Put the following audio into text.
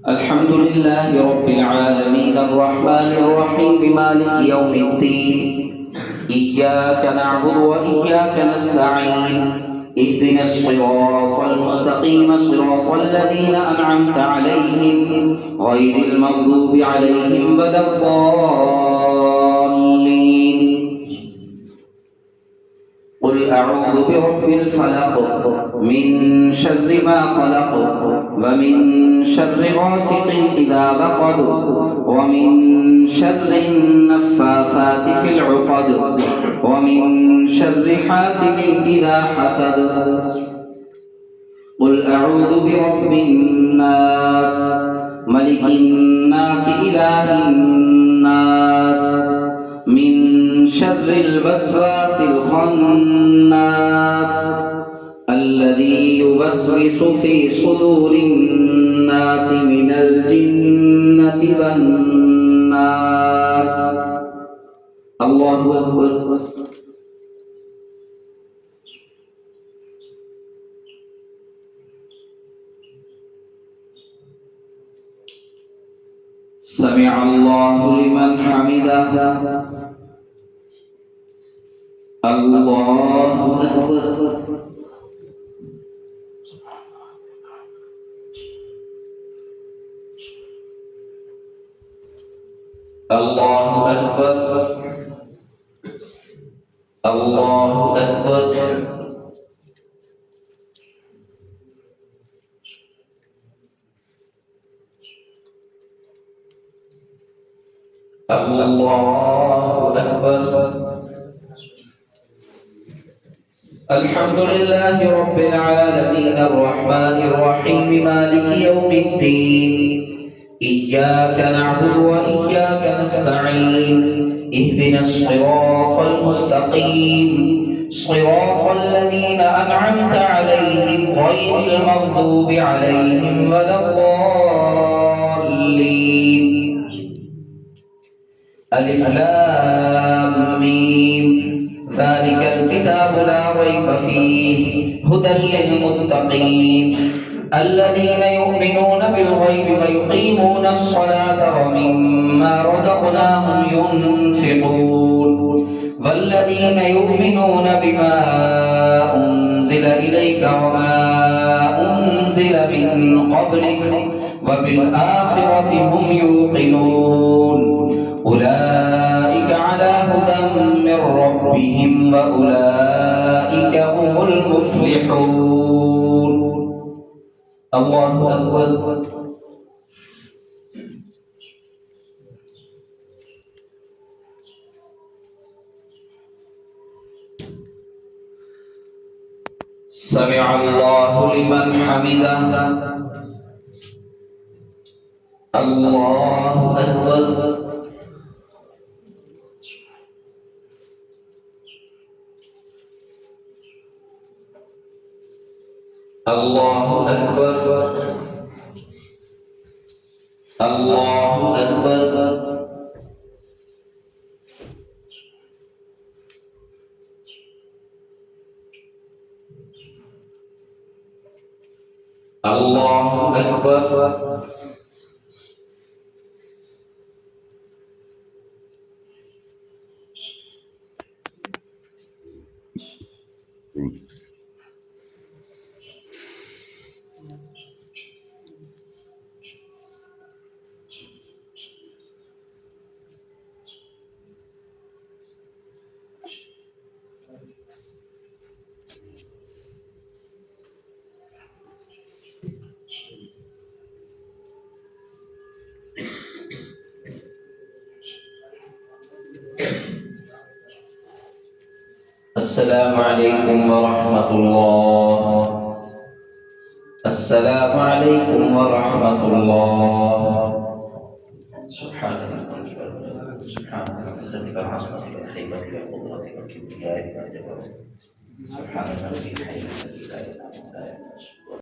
الحمد لله رب العالمين الرحمن الرحيم مالك يوم الدين إياك نعبد وإياك نستعين اهدنا الصراط المستقيم صراط الذين أنعمت عليهم غير المغضوب عليهم ولا الضالين. قل أعوذ برب الفلق من شر ما خلق ومن شر غاسق إذا وقب ومن شر النفاثات في العقد ومن شر حاسد إذا حسد. قل أعوذ برب الناس ملك الناس إله الناس من شر الوسواس الخناس الذي يوسوس في صدور الناس من الجنة والناس. الله أكبر. سمع الله لمن حمده. الله أكبر. الله أكبر. الله أكبر. الله أكبر. الحمد لله رب العالمين الرحمن الرحيم مالك يوم الدين إياك نعبد وإياك نستعين اهدنا الصراط المستقيم صراط الذين أنعمت عليهم غير المغضوب عليهم ولا الضالين. ألف لام ميم ذلك الكتاب لا ريب فيه هدى للمتقين الذين يؤمنون بالغيب ويقيمون الصلاة ومما رزقناهم ينفقون والذين يؤمنون بما أنزل إليك وما أنزل من قبلك وبالآخرة هم يوقنون أولئك على هدى من ربهم وأولئك هم المفلحون. الله أكبر. سمع الله لمن حمده. الله أكبر. الله أكبر. الله أكبر. الله أكبر. السلام عليكم ورحمة الله. السلام عليكم ورحمة الله. سبحانك سبحانك بحمدك وعظمتك وخيبتك وقدرتك وكبريائك وجبروتك سبحان ربي الحي الذي لا إله إلا هو.